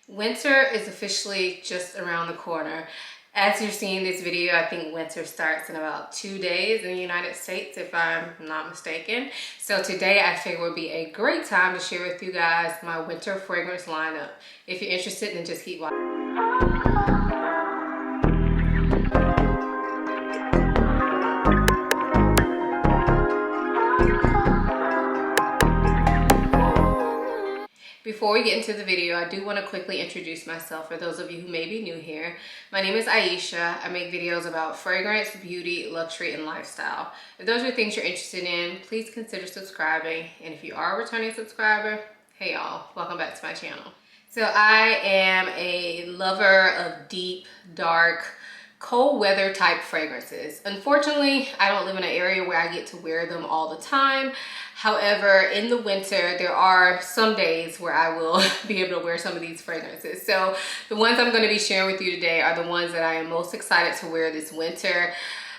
Winter is officially just around the corner. As you're seeing this video, I think winter starts in about 2 days in the United States, if I'm not mistaken. So today I figured would be a great time to share with you guys my winter fragrance lineup. If you're interested, then just keep watching. Before we get into the video, I do want to quickly introduce myself for those of you who may be new here. My name is Ayesha. I make videos about fragrance, beauty, luxury, and lifestyle. If those are things you're interested in, please consider subscribing. And if you are a returning subscriber, hey y'all, welcome back to my channel. So I am a lover of deep, dark, cold weather type fragrances. Unfortunately, I don't live in an area where I get to wear them all the time. However, in the winter, there are some days where I will be able to wear some of these fragrances. So the ones I'm going to be sharing with you today are the ones that I am most excited to wear this winter.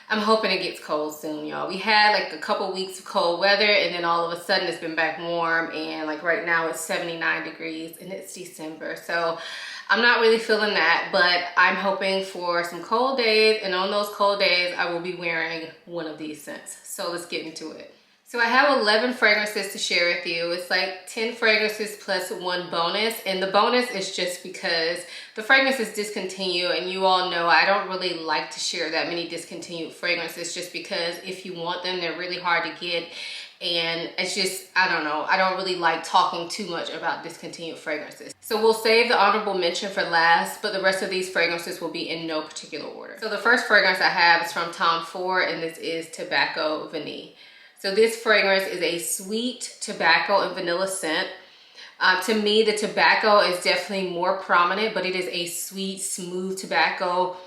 I'm hoping it gets cold soon, y'all. We had like a couple weeks of cold weather and then all of a sudden it's been back warm, and like right now it's 79 degrees and it's December. So I'm not really feeling that, but I'm hoping for some cold days, and on those cold days I will be wearing one of these scents. So let's get into it. So I have 11 fragrances to share with you. It's like 10 fragrances plus one bonus. And the bonus is just because the fragrance is discontinued, and you all know I don't really like to share that many discontinued fragrances just because if you want them, they're really hard to get. And it's just, I don't know, I don't really like talking too much about discontinued fragrances. So we'll save the honorable mention for last, but the rest of these fragrances will be in no particular order. So the first fragrance I have is from Tom Ford, and this is Tobacco Vanille. So this fragrance is a sweet tobacco and vanilla scent. To me, the tobacco is definitely more prominent, but it is a sweet, smooth tobacco.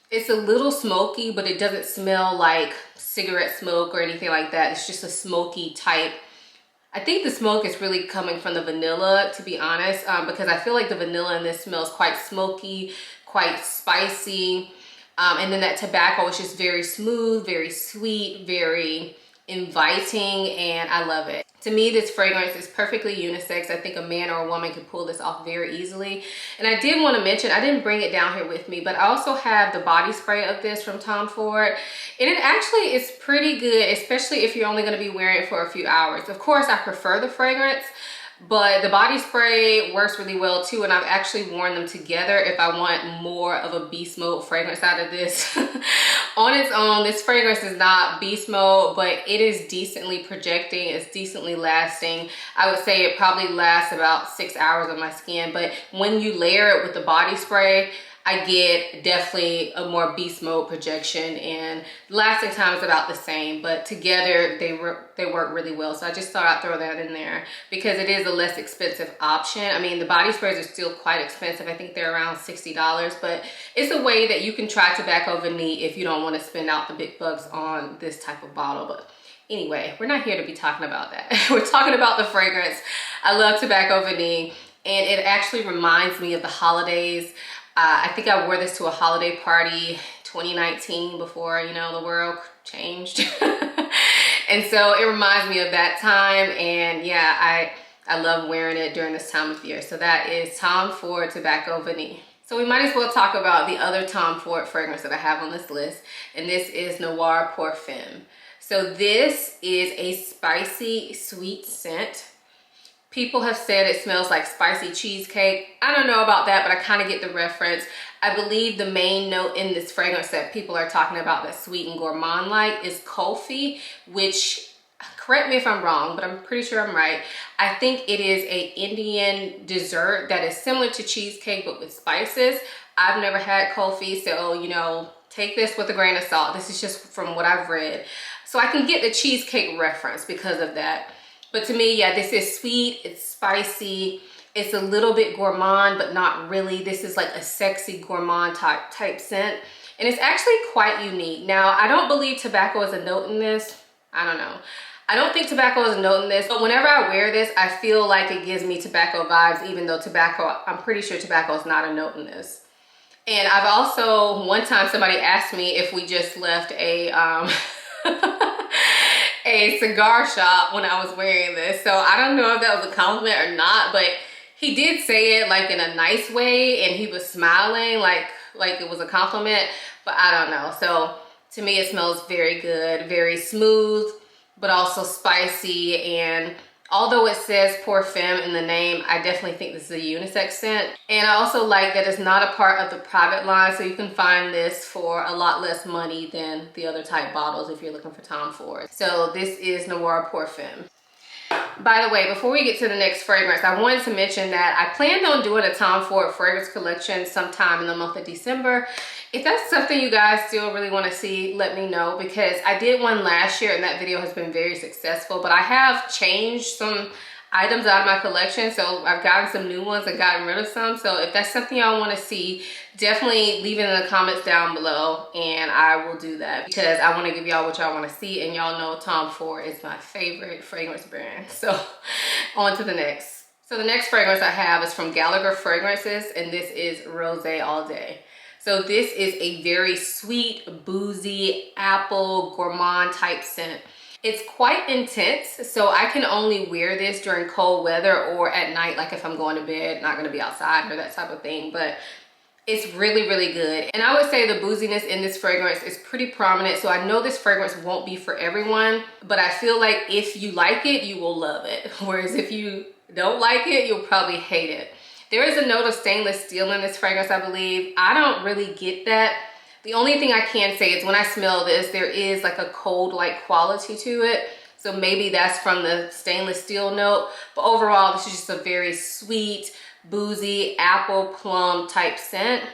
It's a little smoky, but it doesn't smell like cigarette smoke or anything like that. It's just a smoky type. I think the smoke is really coming from the vanilla, to be honest, because I feel like the vanilla in this smells quite smoky, quite spicy. And then that tobacco is just very smooth, very sweet, very inviting, and I love it. To me, this fragrance is perfectly unisex. I think a man or a woman can pull this off very easily. And I did want to mention, I didn't bring it down here with me, but I also have the body spray of this from Tom Ford. And it actually is pretty good, especially if you're only going to be wearing it for a few hours. Of course, I prefer the fragrance, but the body spray works really well too, and I've actually worn them together if I want more of a beast mode fragrance out of this. On its own, this fragrance is not beast mode, but it is decently projecting, it's decently lasting. I would say it probably lasts about 6 hours on my skin, but when you layer it with the body spray, I get definitely a more beast mode projection, and lasting time is about the same, but together they work really well. So I just thought I'd throw that in there because it is a less expensive option. I mean, the body sprays are still quite expensive. I think they're around $60, but it's a way that you can try Tobacco Vanille if you don't want to spend out the big bucks on this type of bottle. But anyway, we're not here to be talking about that. We're talking about the fragrance. I love Tobacco Vanille, and it actually reminds me of the holidays. I think I wore this to a holiday party 2019 before, you know, the world changed. And so it reminds me of that time. And yeah, I love wearing it during this time of year. So that is Tom Ford Tobacco Vanille. So we might as well talk about the other Tom Ford fragrance that I have on this list. And this is Noir Perfume. So this is a spicy, sweet scent. People have said it smells like spicy cheesecake. I don't know about that, but I kind of get the reference. I believe the main note in this fragrance that people are talking about that's sweet and gourmand-like is kulfi, which, correct me if I'm wrong, but I'm pretty sure I'm right. I think it is an Indian dessert that is similar to cheesecake, but with spices. I've never had kulfi, so, you know, take this with a grain of salt. This is just from what I've read. So I can get the cheesecake reference because of that. But to me, yeah, this is sweet, it's spicy, it's a little bit gourmand, but not really. This is like a sexy gourmand type scent. And it's actually quite unique. Now, I don't believe tobacco is a note in this. I don't know. I don't think tobacco is a note in this, but whenever I wear this, I feel like it gives me tobacco vibes, even though tobacco, I'm pretty sure tobacco is not a note in this. And I've also, one time somebody asked me if we just left a a cigar shop when I was wearing this. So I don't know if that was a compliment or not, but He did say it like in a nice way, and he was smiling like it was a compliment, but I don't know. So to me, it smells very good, very smooth, but also spicy. And although it says Perfume in the name, I definitely think this is a unisex scent. And I also like that it's not a part of the private line, so you can find this for a lot less money than the other type bottles if you're looking for Tom Ford. So this is Noir Perfume. By the way, before we get to the next fragrance, I wanted to mention that I planned on doing a Tom Ford fragrance collection sometime in the month of December. If that's something you guys still really want to see, let me know, because I did one last year and that video has been very successful, but I have changed some items out of my collection, so I've gotten some new ones and gotten rid of some. So if that's something y'all want to see, definitely leave it in the comments down below and I will do that, because I want to give y'all what y'all want to see, and y'all know Tom Ford is my favorite fragrance brand. So on to the next. So the next fragrance I have is from Gallagher Fragrances, and this is Rosé All Day. So this is a very sweet, boozy, apple, gourmand type scent. It's quite intense, so I can only wear this during cold weather or at night, like if I'm going to bed, not gonna be outside or that type of thing, but it's really, really good. And I would say the booziness in this fragrance is pretty prominent, so I know this fragrance won't be for everyone, but I feel like if you like it, you will love it. Whereas if you don't like it, you'll probably hate it. There is a note of stainless steel in this fragrance, I believe. I don't really get that. The only thing I can say is when I smell this, there is like a cold-like quality to it. So maybe that's from the stainless steel note. But overall, this is just a very sweet, boozy, apple, plum type scent.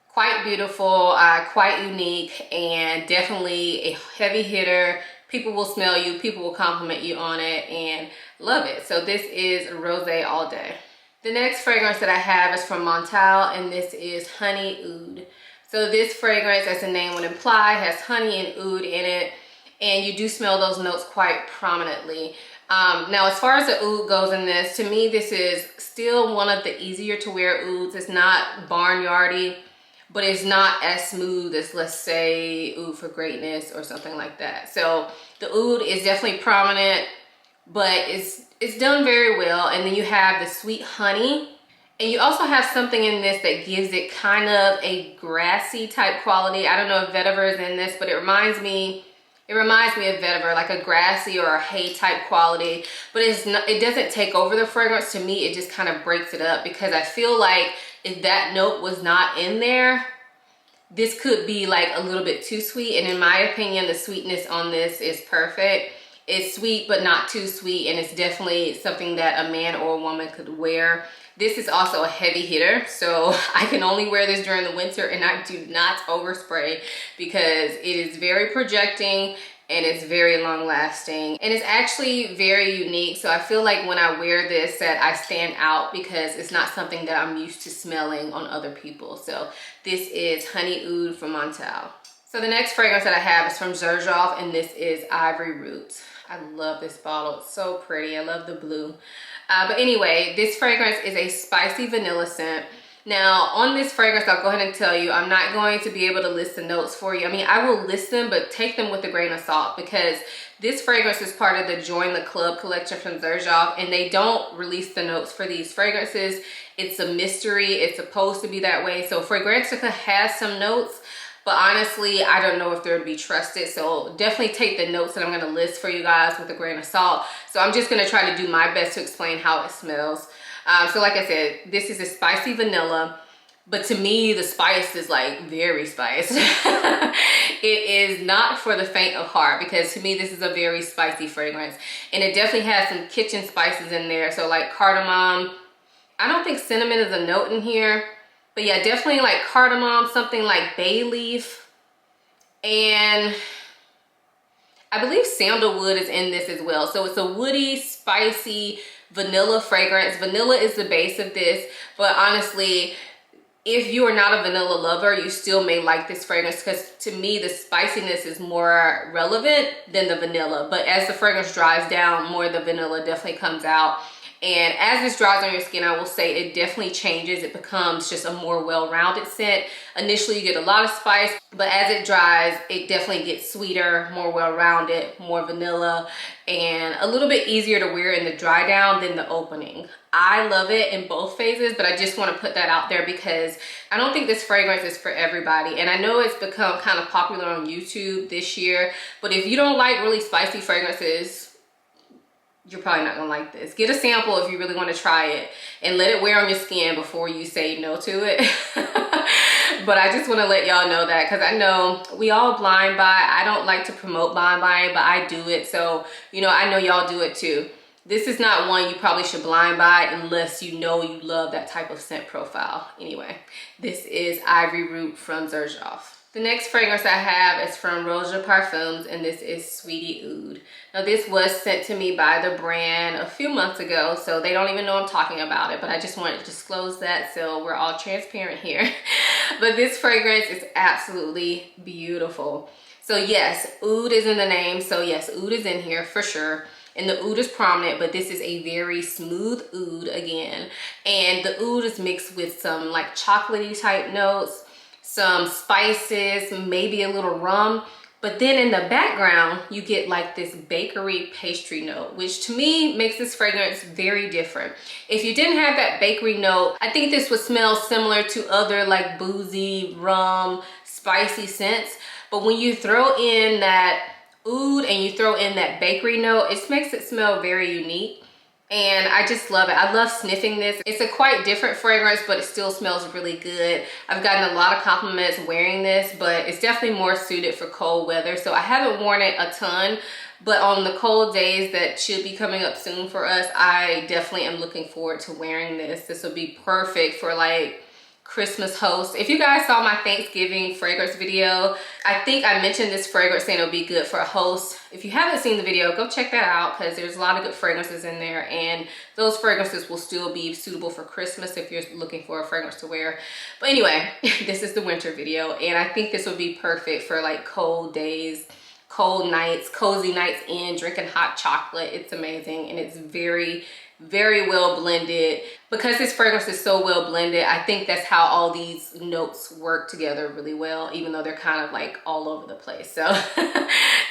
Quite beautiful, quite unique, and definitely a heavy hitter. People will smell you, people will compliment you on it, and love it. So this is Rosé All Day. The next fragrance that I have is from Montal, and this is Honey Oud. So this fragrance, as the name would imply, has honey and oud in it, and you do smell those notes quite prominently. Now, as far as the oud goes in this, to me, this is still one of the easier to wear ouds. It's not barnyardy, but it's not as smooth as, let's say, Oud for Greatness or something like that. So the oud is definitely prominent, but it's done very well. And then you have the sweet honey. And you also have something in this that gives it kind of a grassy type quality. I don't know if vetiver is in this, but it reminds me of vetiver, like a grassy or a hay type quality. But it doesn't take over the fragrance. To me, it just kind of breaks it up, because I feel like if that note was not in there, this could be like a little bit too sweet. And in my opinion, the sweetness on this is perfect. It's sweet, but not too sweet. And it's definitely something that a man or a woman could wear. This is also a heavy hitter, so I can only wear this during the winter, and I do not overspray because it is very projecting and it's very long lasting, and it's actually very unique. So I feel like when I wear this that I stand out, because it's not something that I'm used to smelling on other people. So this is Honey Oud from Montal. So the next fragrance that I have is from Gurjan, and this is Ivory Roots. I love this bottle, it's so pretty. I love the blue. But anyway, this fragrance is a spicy vanilla scent. Now, on this fragrance, I'll go ahead and tell you, I'm not going to be able to list the notes for you. I mean, I will list them, but take them with a grain of salt, because this fragrance is part of the Join the Club collection from Gurjan, and they don't release the notes for these fragrances. It's a mystery. It's supposed to be that way. So Fragrantica has some notes, but honestly, I don't know if they're to be trusted. So definitely take the notes that I'm going to list for you guys with a grain of salt. So I'm just going to try to do my best to explain how it smells. So like I said, this is a spicy vanilla, but to me, the spice is like very spiced. It is not for the faint of heart, because to me, this is a very spicy fragrance, and it definitely has some kitchen spices in there. So like cardamom. I don't think cinnamon is a note in here, but yeah, definitely like cardamom, something like bay leaf, and I believe sandalwood is in this as well. So it's a woody, spicy vanilla fragrance. Vanilla is the base of this, but honestly, if you are not a vanilla lover, you still may like this fragrance, because to me, the spiciness is more relevant than the vanilla. But as the fragrance dries down, more of the vanilla definitely comes out. And as this dries on your skin, I will say it definitely changes. It becomes just a more well-rounded scent. Initially you get a lot of spice, but as it dries, it definitely gets sweeter, more well-rounded, more vanilla, and a little bit easier to wear in the dry down than the opening. I love it in both phases, but I just want to put that out there because I don't think this fragrance is for everybody. And I know it's become kind of popular on YouTube this year, but if you don't like really spicy fragrances, you're probably not gonna like this. Get a sample if you really want to try it and let it wear on your skin before you say no to it. But I just want to let y'all know that because I know we all blind buy. I don't like to promote blind buying, but I do it. So, you know, I know y'all do it too. This is not one you probably should blind buy unless you know you love that type of scent profile. Anyway, this is Ivory Root from Gurjan. The next fragrance I have is from Perfumes, and this is Sweetie Oud. Now this was sent to me by the brand a few months ago, so they don't even know I'm talking about it, but I just wanted to disclose that so we're all transparent here. But this fragrance is absolutely beautiful. So yes, oud is in the name, so yes, oud is in here for sure. And the oud is prominent, but this is a very smooth oud again. And the oud is mixed with some like chocolatey type notes, some spices, maybe a little rum. But then in the background, you get like this bakery pastry note, which to me makes this fragrance very different. If you didn't have that bakery note, I think this would smell similar to other like boozy, rum, spicy scents. But when you throw in that oud and you throw in that bakery note, it makes it smell very unique. And I just love it. I love sniffing this. It's a quite different fragrance, but it still smells really good. I've gotten a lot of compliments wearing this, but it's definitely more suited for cold weather. So I haven't worn it a ton, but on the cold days that should be coming up soon for us, I definitely am looking forward to wearing this. This will be perfect for like Christmas host. If you guys saw my Thanksgiving fragrance video, I think I mentioned this fragrance saying it'll be good for a host. If you haven't seen the video, go check that out because there's a lot of good fragrances in there, and those fragrances will still be suitable for Christmas if you're looking for a fragrance to wear. But anyway, this is the winter video, and I think this would be perfect for like cold days, cold nights, cozy nights in, drinking hot chocolate. It's amazing, and it's very well blended. Because this fragrance is so well blended, I think that's how all these notes work together really well, even though they're kind of like all over the place. So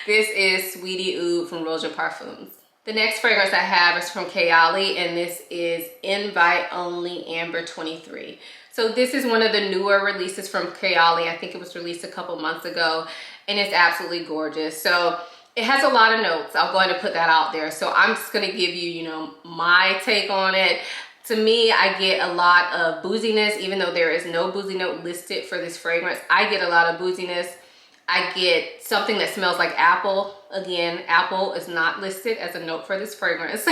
this is Sweetie Oud from Perfumes. The next fragrance I have is from Ceylon, and this is Invite Only Amber 23. So this is one of the newer releases from Ceylon. I think it was released a couple months ago, and it's absolutely gorgeous. So it has a lot of notes. I'll go ahead and put that out there. So I'm just gonna give you, you know, my take on it. To me, I get a lot of booziness, even though there is no boozy note listed for this fragrance. I get a lot of booziness. I get something that smells like apple. Again, apple is not listed as a note for this fragrance,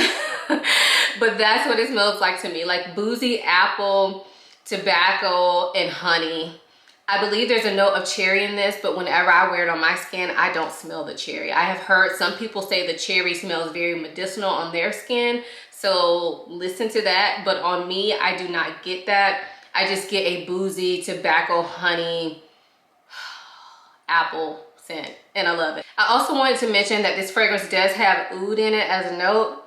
but that's what it smells like to me. Like boozy apple, tobacco, and honey. I believe there's a note of cherry in this, but whenever I wear it on my skin, I don't smell the cherry. I have heard some people say the cherry smells very medicinal on their skin, so listen to that. But on me, I do not get that. I just get a boozy tobacco, honey, apple scent, and I love it. I also wanted to mention that this fragrance does have oud in it as a note.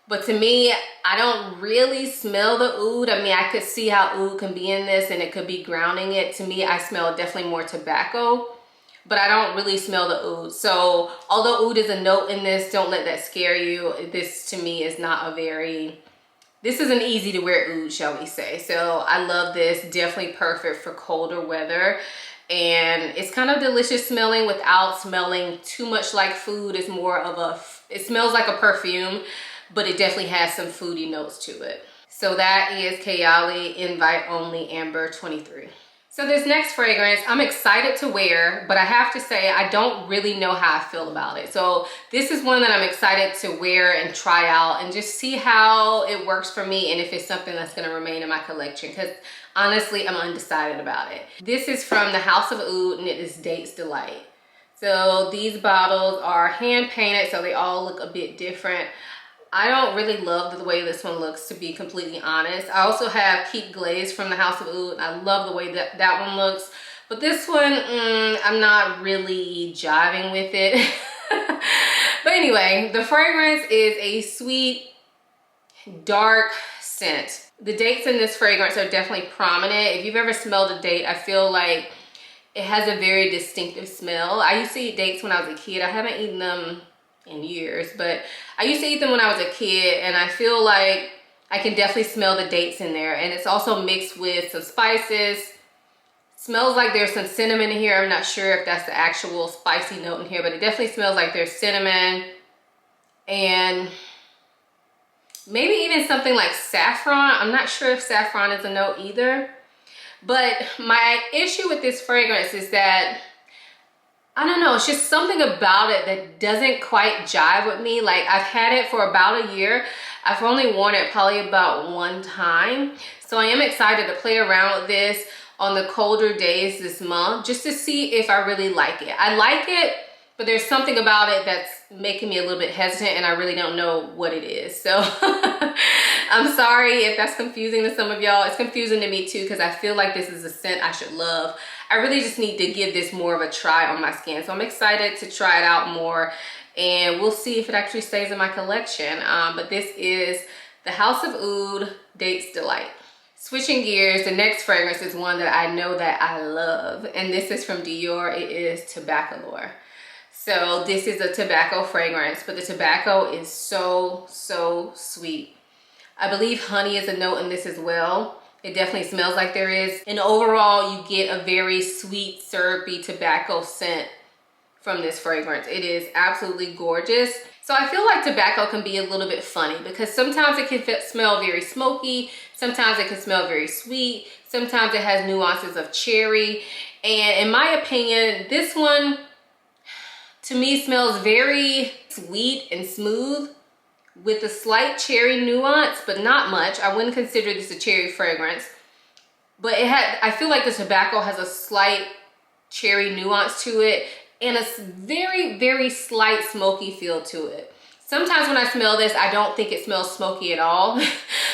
But to me, I don't really smell the oud. I mean, I could see how oud can be in this and it could be grounding it. To me, I smell definitely more tobacco, but I don't really smell the oud. So although oud is a note in this, don't let that scare you. This to me is not a very, this is an easy to wear oud, shall we say. So I love this, definitely perfect for colder weather. And it's kind of delicious smelling without smelling too much like food. It's more of a, it smells like a perfume, but it definitely has some foodie notes to it. So that is Ceylon Invite Only Amber 23. So this next fragrance, I'm excited to wear, but I have to say I don't really know how I feel about it. So this is one that I'm excited to wear and try out and just see how it works for me and if it's something that's gonna remain in my collection, because honestly, I'm undecided about it. This is from the House of Oud, and it is Date's Delight. So these bottles are hand painted, so they all look a bit different. I don't really love the way this one looks, to be completely honest. I also have Keep Glaze from the House of Oud, and I love the way that that one looks. But this one, I'm not really jiving with it. But anyway, the fragrance is a sweet, dark scent. The dates in this fragrance are definitely prominent. If you've ever smelled a date, I feel like it has a very distinctive smell. I used to eat dates when I was a kid. I haven't eaten them in years, but I used to eat them when I was a kid, and I feel like I can definitely smell the dates in there. And it's also mixed with some spices. Smells like there's some cinnamon in here. I'm not sure if that's the actual spicy note in here, but it definitely smells like there's cinnamon and maybe even something like saffron. I'm not sure if saffron is a note either. But my issue with this fragrance is that, I don't know, it's just something about it that doesn't quite jive with me. Like, I've had it for about a year. I've only worn it probably about one time. So I am excited to play around with this on the colder days this month, just to see if I really like it. I like it, but there's something about it that's making me a little bit hesitant, and I really don't know what it is. So I'm sorry if that's confusing to some of y'all. It's confusing to me too, because I feel like this is a scent I should love. I really just need to give this more of a try on my skin. So I'm excited to try it out more, and we'll see if it actually stays in my collection. But this is the House of Oud Dates Delight. Switching gears, the next fragrance is one that I know that I love, and this is from Dior. It is Tabacalore. So this is a tobacco fragrance, but the tobacco is so sweet. I believe honey is a note in this as well. It definitely smells like there is. And overall, you get a very sweet, syrupy tobacco scent from this fragrance. It is absolutely gorgeous. So I feel like tobacco can be a little bit funny, because sometimes it can smell very smoky, sometimes it can smell very sweet, sometimes it has nuances of cherry. And in my opinion, this one to me smells very sweet and smooth with a slight cherry nuance, but not much. I wouldn't consider this a cherry fragrance, but I feel like the tobacco has a slight cherry nuance to it, and a very slight smoky feel to it. Sometimes when I smell this, I don't think it smells smoky at all.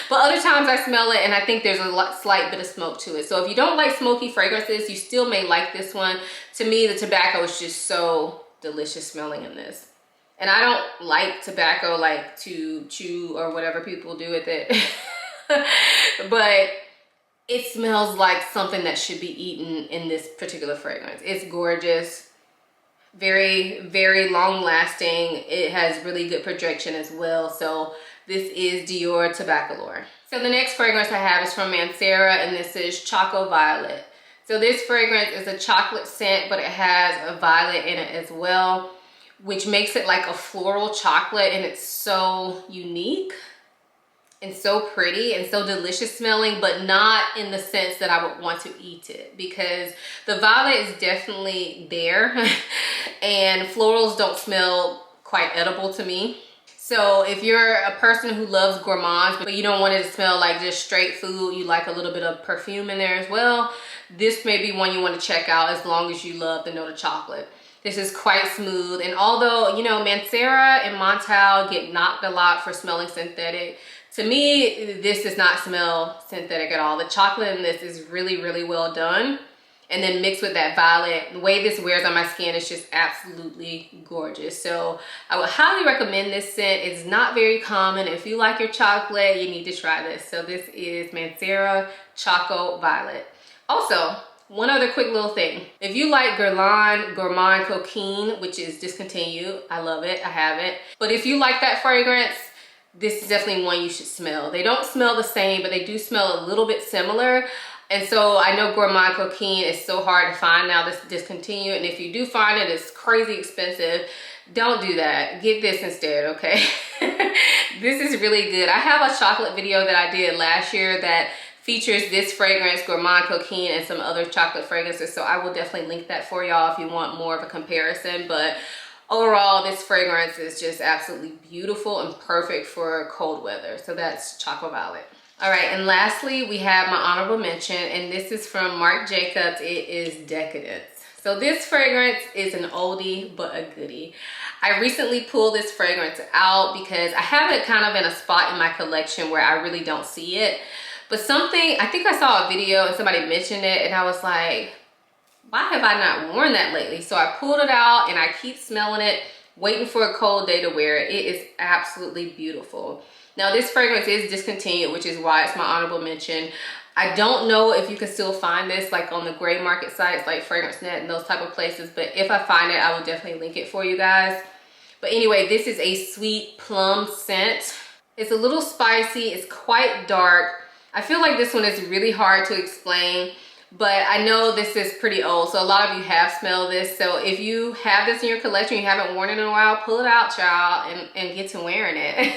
But other times I smell it and I think there's a slight bit of smoke to it. So if you don't like smoky fragrances, you still may like this one. To me, the tobacco is just so delicious smelling in this. And I don't like tobacco like to chew or whatever people do with it. But it smells like something that should be eaten in this particular fragrance. It's gorgeous. Very long lasting. It has really good projection as well. So this is Dior Tabacalore. So the next fragrance I have is from Mancera, and this is Choco Violet. So this fragrance is a chocolate scent, but it has a violet in it as well, which makes it like a floral chocolate, and it's so unique and so pretty and so delicious smelling, but not in the sense that I would want to eat it, because the violet is definitely there and florals don't smell quite edible to me. So if you're a person who loves gourmands, but you don't want it to smell like just straight food, you like a little bit of perfume in there as well, this may be one you want to check out, as long as you love the note of chocolate. This is quite smooth, and although, you know, Mancera and Montal get knocked a lot for smelling synthetic, to me, this does not smell synthetic at all. The chocolate in this is really well done. And then mixed with that violet, the way this wears on my skin is just absolutely gorgeous. So I would highly recommend this scent. It's not very common. If you like your chocolate, you need to try this. So this is Mancera Choco Violet. Also, one other quick little thing. If you like Gurjan Gourmand Coquine, which is discontinued, I love it, I have it. But if you like that fragrance, this is definitely one you should smell. They don't smell the same, but they do smell a little bit similar. And so I know Gourmand Coquine is so hard to find now, this discontinued. And if you do find it, it's crazy expensive. Don't do that. Get this instead, okay? This is really good. I have a chocolate video that I did last year that features this fragrance, Gourmand Coquine, and some other chocolate fragrances. So I will definitely link that for y'all if you want more of a comparison. But overall, this fragrance is just absolutely beautiful and perfect for cold weather. So that's Choco Violet. All right, and lastly, we have my honorable mention, and this is from Marc Jacobs. It is Decadence. So this fragrance is an oldie but a goodie. I recently pulled this fragrance out because I have it kind of in a spot in my collection where I really don't see it. But I think I saw a video and somebody mentioned it, and I was like, why have I not worn that lately? So I pulled it out and I keep smelling it, waiting for a cold day to wear it. It is absolutely beautiful. Now this fragrance is discontinued, which is why it's my honorable mention. I don't know if you can still find this like on the gray market sites like Fragrance Net and those type of places, but if I find it, I will definitely link it for you guys. But anyway, this is a sweet plum scent. It's a little spicy, it's quite dark. I feel like this one is really hard to explain, but I know this is pretty old, so a lot of you have smelled this. So if you have this in your collection, you haven't worn it in a while, pull it out, child, and get to wearing it.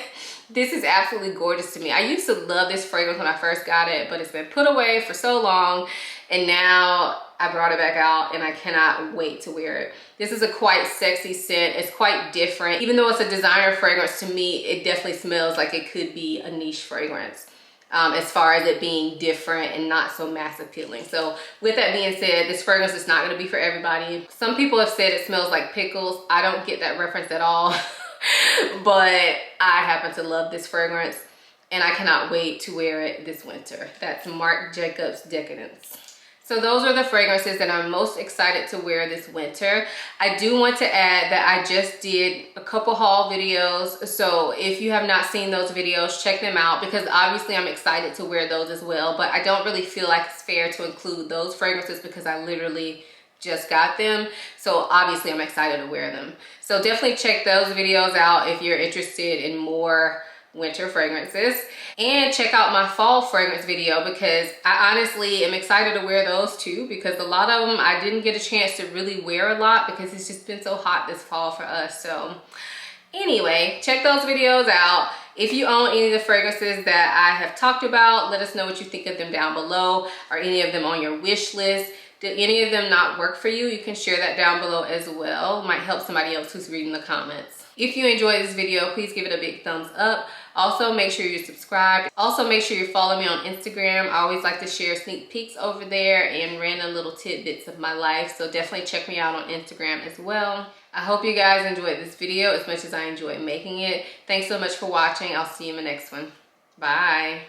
This is absolutely gorgeous to me. I used to love this fragrance when I first got it, but it's been put away for so long, and now I brought it back out and I cannot wait to wear it. This is a quite sexy scent. It's quite different. Even though it's a designer fragrance, to me, it definitely smells like it could be a niche fragrance. As far as it being different and not so mass appealing. So with that being said, this fragrance is not going to be for everybody. Some people have said it smells like pickles. I don't get that reference at all. But I happen to love this fragrance and I cannot wait to wear it this winter. That's Marc Jacobs Decadence. So those are the fragrances that I'm most excited to wear this winter. I do want to add that I just did a couple haul videos. So if you have not seen those videos, check them out, because obviously I'm excited to wear those as well. But I don't really feel like it's fair to include those fragrances because I literally just got them. So obviously I'm excited to wear them. So definitely check those videos out if you're interested in more winter fragrances, and check out my fall fragrance video because I honestly am excited to wear those too, because a lot of them I didn't get a chance to really wear a lot because it's just been so hot this fall for us. So anyway, check those videos out. If you own any of the fragrances that I have talked about, let us know what you think of them down below. Are any of them on your wish list? Did any of them not work for you? You can share that down below as well. Might help somebody else who's reading the comments. If you enjoyed this video, please give it a big thumbs up. Also, make sure you're subscribed. Also, make sure you follow me on Instagram. I always like to share sneak peeks over there and random little tidbits of my life. So definitely check me out on Instagram as well. I hope you guys enjoyed this video as much as I enjoyed making it. Thanks so much for watching. I'll see you in the next one. Bye.